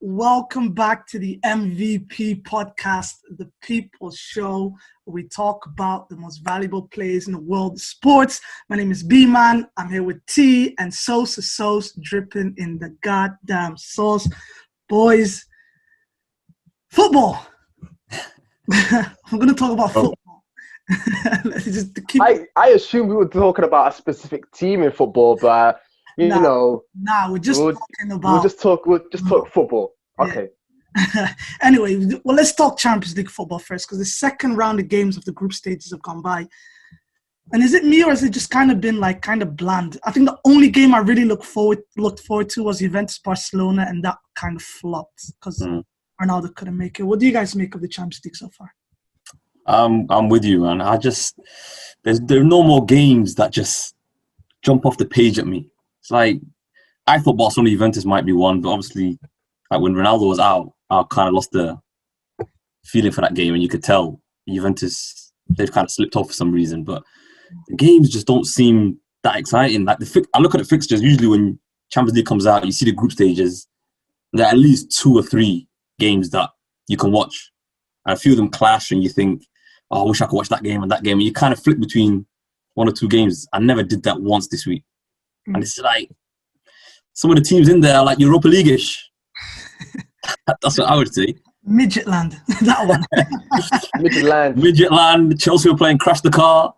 Welcome back to the MVP podcast, the People's Show, where we talk about the most valuable players in the world of sports. My name is B-Man. I'm here with T and sauce dripping in the goddamn sauce. Boys, football. I'm going to talk about football. I assume we were talking about a specific team in football, but we're just talking about. We'll just talk football. Okay. Yeah. Anyway, let's talk Champions League football first, because the second round of games of the group stages have gone by. And is it me, or has it just kind of been bland? I think the only game I really looked forward to was Juventus Barcelona, and that kind of flopped because Ronaldo couldn't make it. What do you guys make of the Champions League so far? I'm with you, man. There are no more games that just jump off the page at me. It's like, I thought Barcelona Juventus might be one, but obviously, like when Ronaldo was out, I kind of lost the feeling for that game, and you could tell Juventus, they've kind of slipped off for some reason. But the games just don't seem that exciting. Like I look at the fixtures. Usually, when Champions League comes out, you see the group stages. There are at least 2 or 3 games that you can watch, and a few of them clash, and you think, "Oh, I wish I could watch that game and that game." And you kind of flip between 1 or 2 games. I never did that once this week. And it's like, some of the teams in there are like Europa League-ish. That's what I would say. Midgetland, that one. Midgetland. Chelsea were playing Crash the Car.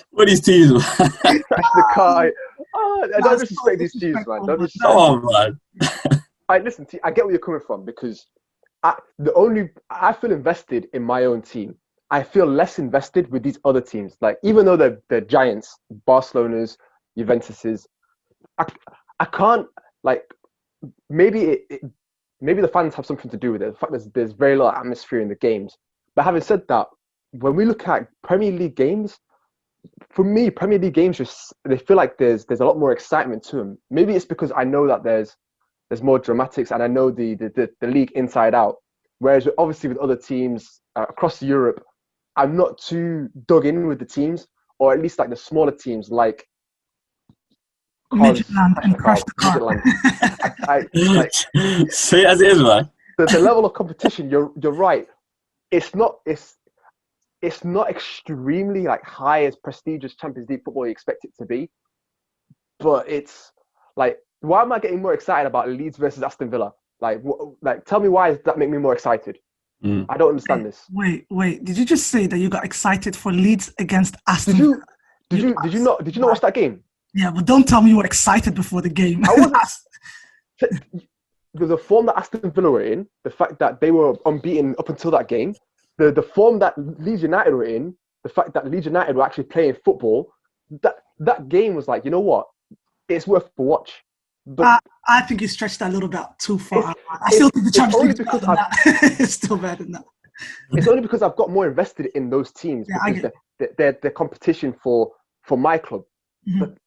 What are these teams, man? Crash the Car. I don't respect these teams, man. Oh, man. Listen, I get where you're coming from, because I feel invested in my own team. I feel less invested with these other teams. Like, even though they're giants, Barcelona's, Juventus's, I can't, like, maybe the fans have something to do with it. The fact that there's very little atmosphere in the games. But having said that, when we look at Premier League games, for me, Premier League games they feel like there's a lot more excitement to them. Maybe it's because I know that there's more dramatics, and I know the league inside out. Whereas obviously with other teams across Europe, I'm not too dug in with the teams, or at least like the smaller teams like Midgetland and Crash the Car. Say it as it is, man. The level of competition, you're right. It's not extremely like high as prestigious Champions League football you expect it to be, but it's like, why am I getting more excited about Leeds versus Aston Villa? Like tell me, why does that make me more excited? I don't understand this. Wait. Did you just say that you got excited for Leeds against Aston Villa? Did you not watch that game? Yeah, but don't tell me you were excited before the game. I wasn't. The form that Aston Villa were in, the fact that they were unbeaten up until that game, the form that Leeds United were in, the fact that Leeds United were actually playing football, that game was like, you know what? It's worth a watch. But I think you stretched that a little bit too far. I still think the Champions League is better than that. It's still better than that. It's only because I've got more invested in those teams, because they're competition for my club. Mm-hmm. But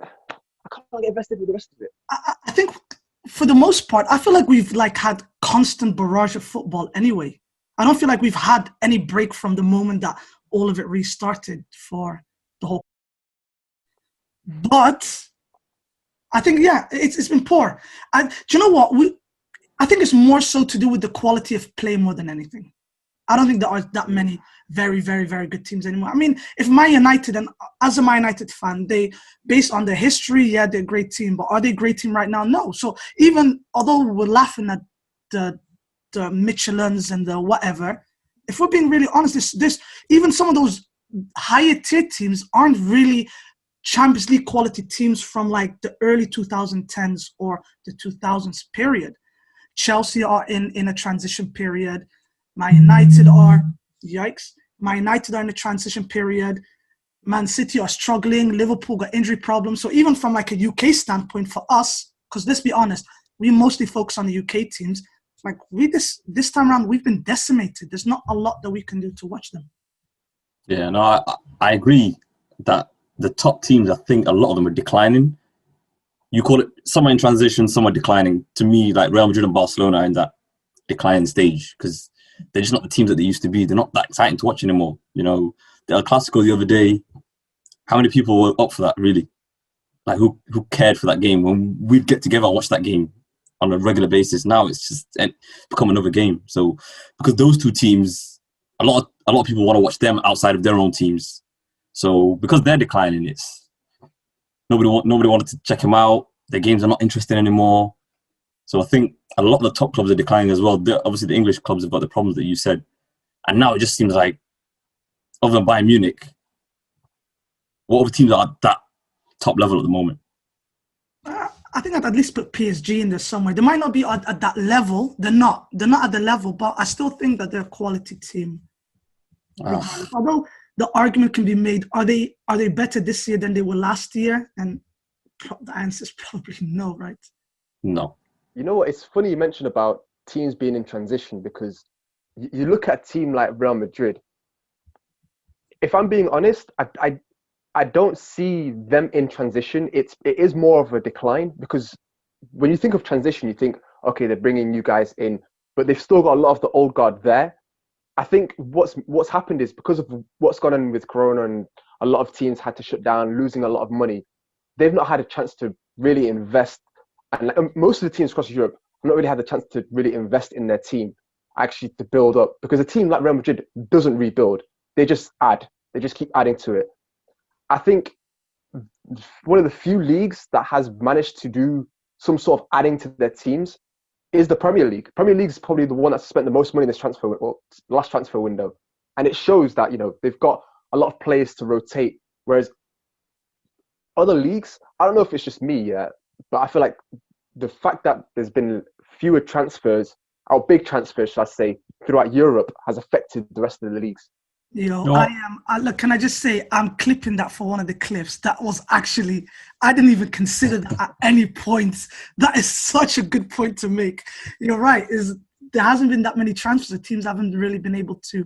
I can't get invested with the rest of it. I think for the most part, I feel like we've had constant barrage of football anyway. I don't feel like we've had any break from the moment that all of it restarted for the whole. But I think, it's been poor. Do you know what? I think it's more so to do with the quality of play more than anything. I don't think there are that many very, very, very good teams anymore. I mean, if Man United, and as a Man United fan, based on their history, they're a great team. But are they a great team right now? No. So even although we're laughing at the Michelins and the whatever, if we're being really honest, this even some of those higher tier teams aren't really Champions League quality teams from like the early 2010s or the 2000s period. Chelsea are in a transition period. Man United are in a transition period. Man City are struggling. Liverpool got injury problems. So even from like a UK standpoint for us, because let's be honest, we mostly focus on the UK teams. Like this time around, we've been decimated. There's not a lot that we can do to watch them. Yeah, no, I agree that the top teams, I think a lot of them are declining. You call it some are in transition, some are declining. To me, like Real Madrid and Barcelona are in that declining stage because they're just not the teams that they used to be. They're not that exciting to watch anymore. You know, the El Clasico the other day, how many people were up for that, really? like who cared for that game when we'd get together and watch that game on a regular basis. Now it's just become another game. So because those two teams, a lot of people want to watch them outside of their own teams. So because they're declining, it's nobody wanted to check them out. Their games are not interesting anymore. So I think a lot of the top clubs are declining as well. Obviously, the English clubs have got the problems that you said, and now it just seems like, other than Bayern Munich, what other teams are at that top level at the moment? I think I'd at least put PSG in there somewhere. They might not be at that level. They're not at the level, but I still think that they're a quality team. Although the argument can be made, are they better this year than they were last year? And the answer is probably no, right? No. You know what? It's funny you mentioned about teams being in transition, because you look at a team like Real Madrid. If I'm being honest, I don't see them in transition. It is more of a decline, because when you think of transition, you think, okay, they're bringing you guys in, but they've still got a lot of the old guard there. I think what's happened is, because of what's gone on with Corona and a lot of teams had to shut down, losing a lot of money, they've not had a chance to really invest. And most of the teams across Europe have not really had the chance to really invest in their team, actually to build up, because a team like Real Madrid doesn't rebuild. They just add. They just keep adding to it. I think one of the few leagues that has managed to do some sort of adding to their teams is the Premier League. Premier League is probably the one that's spent the most money in this last transfer window. And it shows that, they've got a lot of players to rotate. Whereas other leagues, I don't know if it's just me, but I feel like the fact that there's been fewer transfers, or big transfers, should I say, throughout Europe has affected the rest of the leagues. Look, can I just say, I'm clipping that for one of the clips. That was actually, I didn't even consider that at any point. That is such a good point to make. You're right, there hasn't been that many transfers. The teams haven't really been able to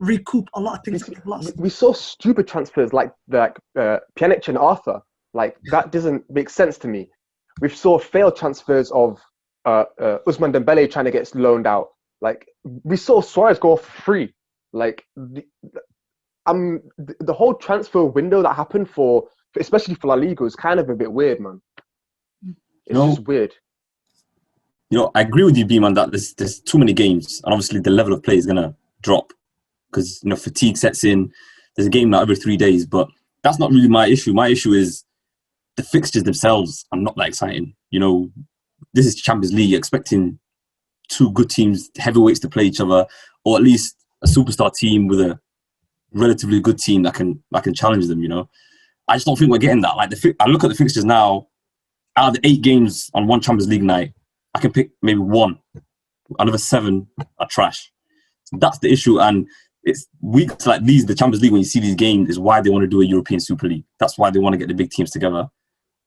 recoup a lot of things that they've lost. We saw stupid transfers like Pjanic and Arthur. Like, that doesn't make sense to me. We saw failed transfers of Ousmane Dembele trying to get loaned out. Like, we saw Suarez go off free. Like, the whole transfer window that happened especially for La Liga, is kind of a bit weird, man. It's just weird. I agree with you, B-man, that there's too many games, and obviously the level of play is gonna drop because fatigue sets in. There's a game now every 3 days, but that's not really my issue. My issue is the fixtures themselves are not that exciting. This is Champions League, expecting two good teams, heavyweights, to play each other, or at least a superstar team with a relatively good team that can challenge them. I just don't think we're getting that. Like, I look at the fixtures now. Out of the 8 games on one Champions League night, I can pick maybe 1. Another 7 are trash. So that's the issue, and it's weeks like these, the Champions League, when you see these games, is why they want to do a European Super League. That's why they want to get the big teams together,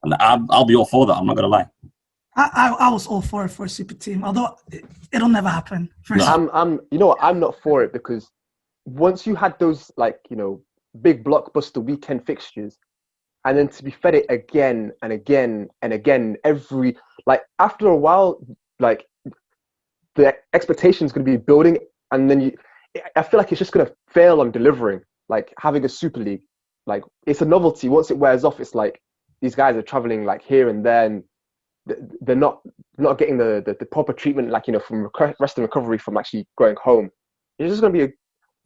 and I'll be all for that. I'm not gonna lie. I was all for it for a super team, although it'll never happen. I'm not for it, because once you had those big blockbuster weekend fixtures, and then to be fed it again and again and again after a while, the expectation is going to be building, and then I feel like it's just going to fail on delivering. Like, having a Super League, it's a novelty. Once it wears off, it's like these guys are traveling here and there, and they're not getting the proper treatment, from rest and recovery from actually going home. It's just going to be,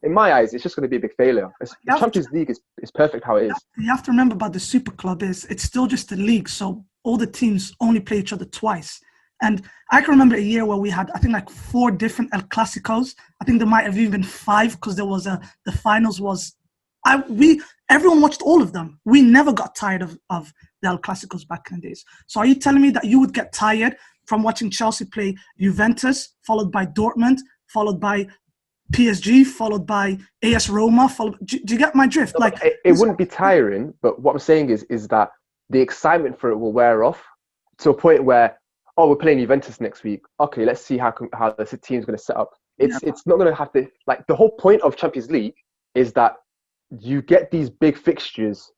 in my eyes, it's just going to be a big failure. The Champions League is perfect how it is. You have to remember about the Super Club is it's still just a league, so all the teams only play each other twice. And I can remember a year where we had, I think, 4 different El Clasicos. I think there might have even been 5, because there was the finals was. Everyone watched all of them. We never got tired of the El Clasicos back in the days. So are you telling me that you would get tired from watching Chelsea play Juventus, followed by Dortmund, followed by PSG, followed by AS Roma? Do you get my drift? No, it wouldn't be tiring, but what I'm saying is that the excitement for it will wear off to a point where, we're playing Juventus next week. Okay, let's see how the team's going to set up. It's not going to have to, the whole point of Champions League is that you get these big fixtures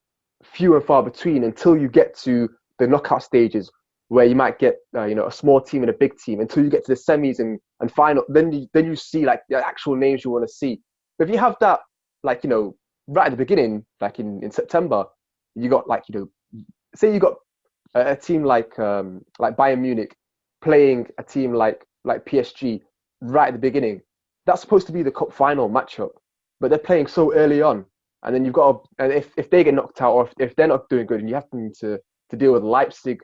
few and far between until you get to the knockout stages, where you might get a small team and a big team, until you get to the semis and final. Then you see the actual names you want to see. But if you have that right at the beginning, in September, you got say you got a team like Bayern Munich playing a team like PSG right at the beginning. That's supposed to be the cup final matchup, but they're playing so early on, and then you've got and if they get knocked out, or if they're not doing good, and you have to deal with Leipzig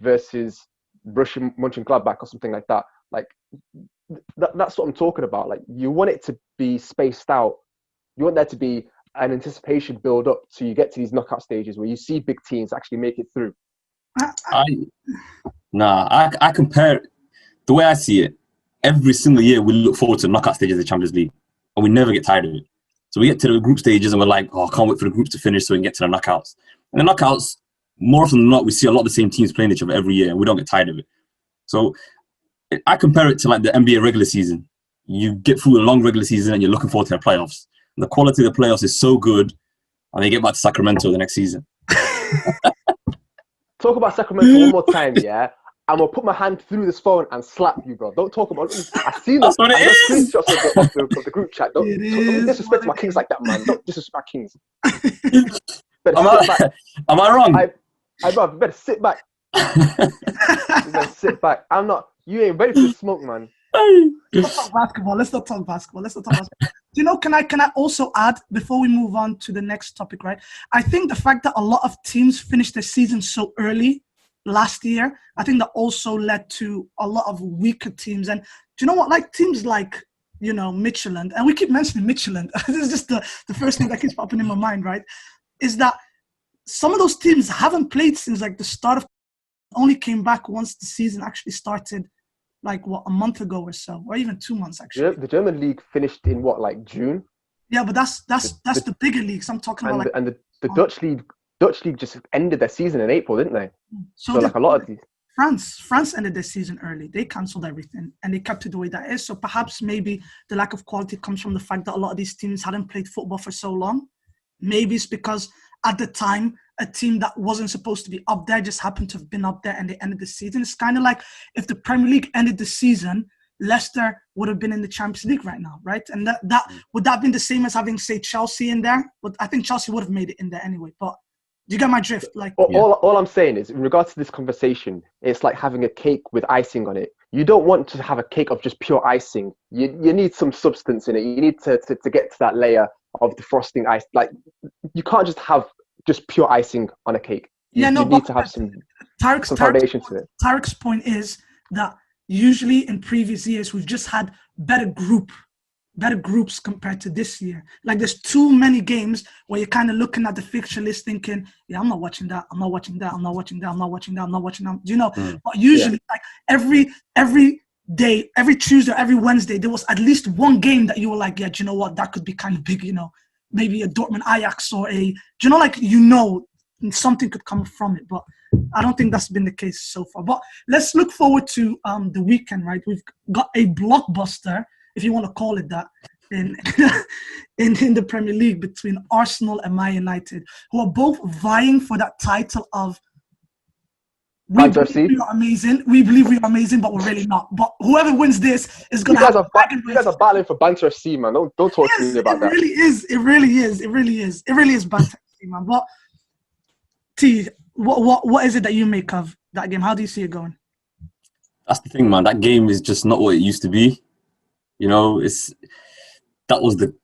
versus Borussia Mönchengladbach or something like that. Like that's what I'm talking about. Like you want it to be spaced out. You want there to be an anticipation build up so you get to these knockout stages where you see big teams actually make it through. I compare the way I see it. Every single year we look forward to knockout stages of the Champions League, and we never get tired of it. So we get to the group stages and we're like, oh, I can't wait for the groups to finish so we can get to the knockouts. And the knockouts, more often than not, we see a lot of the same teams playing each other every year, and we don't get tired of it. So I compare it to like the NBA regular season. You get through a long regular season and you're looking forward to the playoffs. And the quality of the playoffs is so good, and they get back to Sacramento the next season. Talk about Sacramento one more time, yeah? I'm going to put my hand through this phone and slap you, bro. Don't talk about it. I've seen That's what it is. Screenshots of the group chat. Don't disrespect my kings like that, man. Don't disrespect kings. Am I wrong? You better sit back. You better sit back. You ain't ready for the smoke, man. Let's not talk basketball. Do you know, can I also add, before we move on to the next topic, right? I think the fact that a lot of teams finished their season so early last year, I think that also led to a lot of weaker teams. And do you know what? Like teams like, Midtjylland, and we keep mentioning Midtjylland. This is just the first thing that keeps popping in my mind, right? Is that some of those teams haven't played since like the start of, only came back once the season actually started, like a month ago or so, or even 2 months actually. Yeah, the German league finished in like June? Yeah, but that's the bigger leagues I'm talking about. And the Dutch league just ended their season in April, didn't they? So like a lot of these. France ended their season early. They cancelled everything and they kept it the way that is. So perhaps maybe the lack of quality comes from the fact that a lot of these teams hadn't played football for so long. Maybe it's because at the time, a team that wasn't supposed to be up there just happened to have been up there and they ended the season. It's kind of like if the Premier League ended the season, Leicester would have been in the Champions League right now, right? And that would that have been the same as having, say, Chelsea in there? But I think Chelsea would have made it in there anyway. But do you get my drift? Like all I'm saying is, in regards to this conversation, it's like having a cake with icing on it. You don't want to have a cake of just pure icing. You need some substance in it. You need to get to that layer of the frosting ice. Like you can't just have just pure icing on a cake. You need to have some foundation to it. Tarek's point is that usually in previous years we've just had better groups compared to this year. Like there's too many games where you're kind of looking at the fixture list thinking, yeah, I'm not watching that. I'm not watching that. I'm not watching that. I'm not watching that. I'm not watching that. Do you know? But usually like every day, every Tuesday, every Wednesday, there was at least one game that you were like, yeah, do you know what? That could be kind of big, maybe a Dortmund Ajax or something could come from it. But I don't think that's been the case so far. But let's look forward to the weekend, right? We've got a blockbuster, if you want to call it that, in the Premier League between Arsenal and Man United, who are both vying for that title of we believe we are amazing. We believe we are amazing, but we're really not. But whoever wins this is going to have... You guys are battling for Banter FC, man. Don't talk to me about that. It really is Banter FC, man. But T, what is it that you make of that game? How do you see it going? That's the thing, man. That game is just not what it used to be. That was the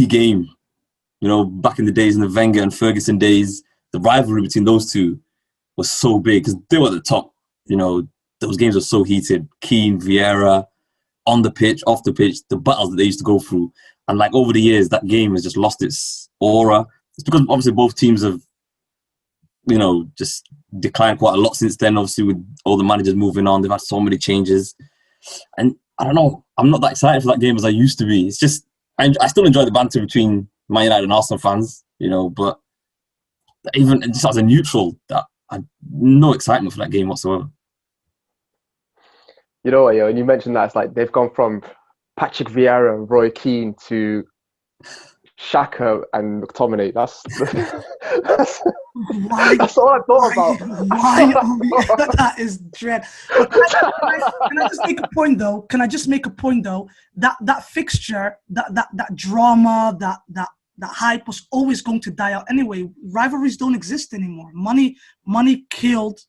game. Back in the days, in the Wenger and Ferguson days, the rivalry between those two was so big because they were at the top. Those games were so heated. Keane, Vieira, on the pitch, off the pitch, the battles that they used to go through. And like over the years, that game has just lost its aura. It's because obviously both teams have, just declined quite a lot since then. Obviously with all the managers moving on, they've had so many changes. And I don't know, I'm not that excited for that game as I used to be. It's just, I still enjoy the banter between Man United and Arsenal fans, but even just as a neutral, that I had no excitement for that game whatsoever. You know what, when you mentioned that, it's like they've gone from Patrick Vieira and Roy Keane to Xhaka and McTominay. That's all I thought about. That is dread. But can I just make a point though? That fixture, that drama, that hype was always going to die out anyway. Rivalries don't exist anymore. Money killed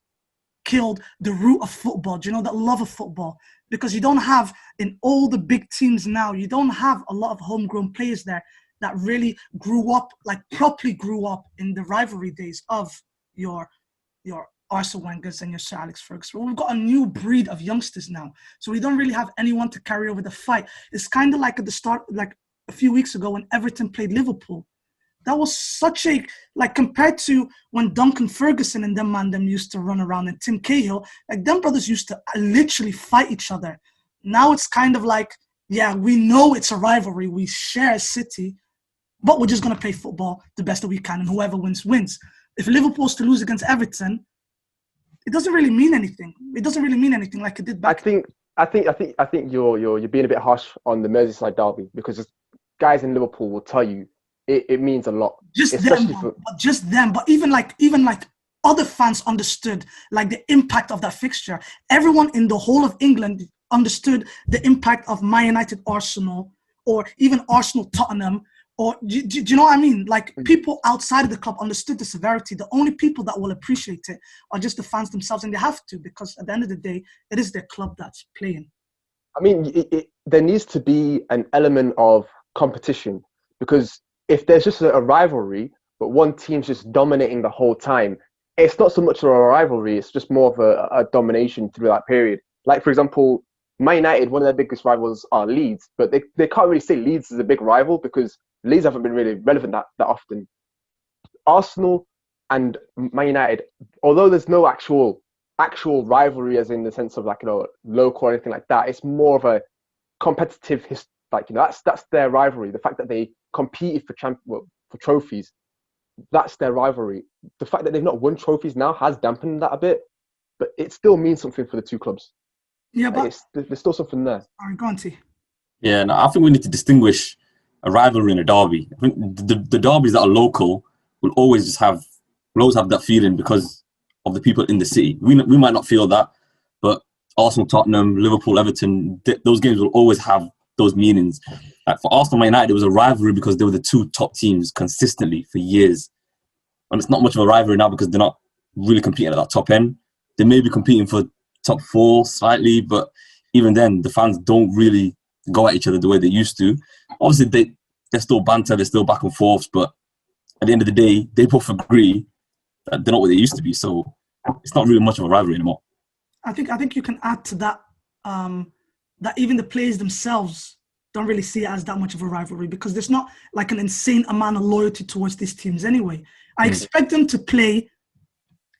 the root of football. Do you know that love of football? Because you don't have, in all the big teams now, you don't have a lot of homegrown players there that really grew up, like properly grew up in the rivalry days of your Arsene Wenger's and your Sir Alex Ferguson. We've got a new breed of youngsters now, so we don't really have anyone to carry over the fight. It's kind of like at the start, like a few weeks ago when Everton played Liverpool. That was such a, like, compared to when Duncan Ferguson and them used to run around, and Tim Cahill, like them brothers used to literally fight each other. Now it's kind of like, yeah, we know it's a rivalry, we share a city, but we're just going to play football the best that we can, and whoever wins, wins. If Liverpool's to lose against Everton, it doesn't really mean anything. It doesn't really mean anything like it did back. I think you're being a bit harsh on the Merseyside derby, because guys in Liverpool will tell you it means a lot. Just them, but even like other fans understood like the impact of that fixture. Everyone in the whole of England understood the impact of Man United Arsenal, or even Arsenal Tottenham. Or do you know what I mean? Like, people outside of the club understood the severity. The only people that will appreciate it are just the fans themselves, and they have to, because at the end of the day, it is their club that's playing. I mean, there needs to be an element of competition, because if there's just a rivalry, but one team's just dominating the whole time, it's not so much of a rivalry, it's just more of a domination through that period. Like, for example, Man United, one of their biggest rivals are Leeds, but they can't really say Leeds is a big rival because Leeds haven't been really relevant that often. Arsenal and Man United, although there's no actual rivalry as in the sense of, like, you know, local or anything like that, it's more of a competitive, like, you know, that's their rivalry. The fact that they competed for trophies, that's their rivalry. The fact that they've not won trophies now has dampened that a bit, but it still means something for the two clubs. Yeah, but there's still something there. All right, go on, T. Yeah, no, I think we need to distinguish a rivalry and a derby. I think the derbies that are local will always have that feeling because of the people in the city. We might not feel that, but Arsenal, Tottenham, Liverpool, Everton, those games will always have those meanings. Like for Arsenal, Man United, it was a rivalry because they were the two top teams consistently for years. And it's not much of a rivalry now because they're not really competing at that top end. They may be competing for top four slightly, but even then, the fans don't really go at each other the way they used to. Obviously, they're still banter, they're still back and forth, but at the end of the day, they both agree that they're not what they used to be. So it's not really much of a rivalry anymore. I think you can add to that that even the players themselves don't really see it as that much of a rivalry because there's not like an insane amount of loyalty towards these teams anyway. I expect them to play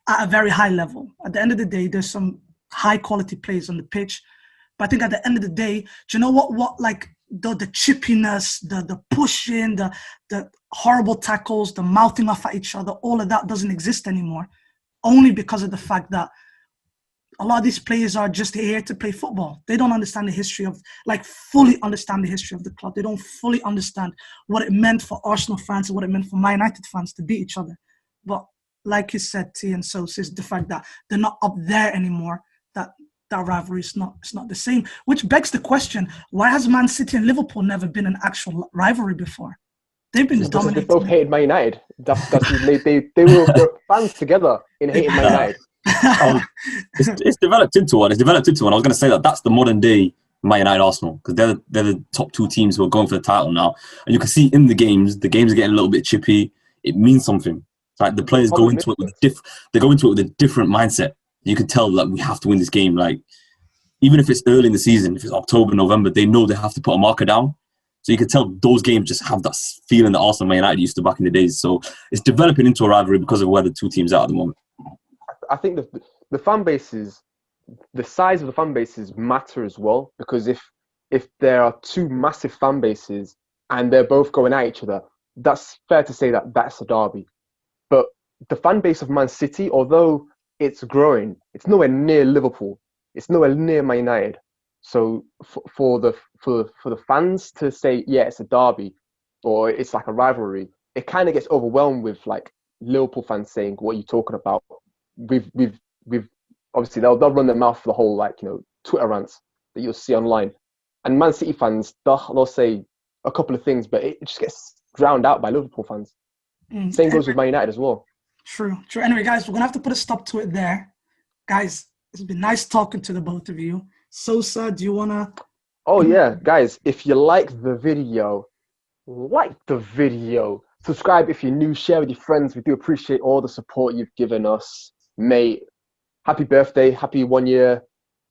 at a very high level. At the end of the day, there's some high quality players on the pitch, but I think at the end of the day, do you know what like the chippiness, the pushing, the horrible tackles, the mouthing off at each other, all of that doesn't exist anymore, only because of the fact that a lot of these players are just here to play football. They don't understand the history of, like, fully understand the history of the club. They don't fully understand what it meant for Arsenal fans and what it meant for Man United fans to beat each other. But like you said, T, and so is the fact that they're not up there anymore, that rivalry is not the same. Which begs the question, why has Man City and Liverpool never been an actual rivalry before? They've been dominating. They both hated Man United. They were fans together in hating Man United. It's developed into one. I was going to say that's the modern day Man United Arsenal because they're the top two teams who are going for the title now, and you can see in the games are getting a little bit chippy. It means something. It's like the players go into it with a different mindset. You can tell that we have to win this game. Like even if it's early in the season, if it's October, November, they know they have to put a marker down. So you can tell those games just have that feeling that Arsenal Man United used to back in the days. So it's developing into a rivalry because of where the two teams are at the moment. I think the fan bases, the size of the fan bases matter as well, because if there are two massive fan bases and they're both going at each other, that's fair to say that that's a derby. But the fan base of Man City, although it's growing, it's nowhere near Liverpool. It's nowhere near Man United. So for the fans to say, yeah, it's a derby or it's like a rivalry, it kind of gets overwhelmed with like Liverpool fans saying, what are you talking about? We've obviously they'll run their mouth for the whole, like, you know, Twitter rants that you'll see online, and Man City fans they'll say a couple of things, but it just gets drowned out by Liverpool fans. Same goes with Man United as well. True. Anyway, guys, we're gonna have to put a stop to it there. Guys, it's been nice talking to the both of you. Sosa, do you wanna? Oh yeah, guys, if you like the video, subscribe if you're new, share with your friends. We do appreciate all the support you've given us, mate. Happy birthday, happy 1 year,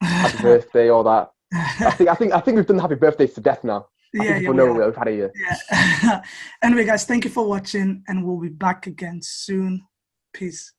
happy birthday, all that. I think we've done happy birthdays to death now. I think people know we've had a year. Yeah. Anyway, guys, thank you for watching, and we'll be back again soon. Peace.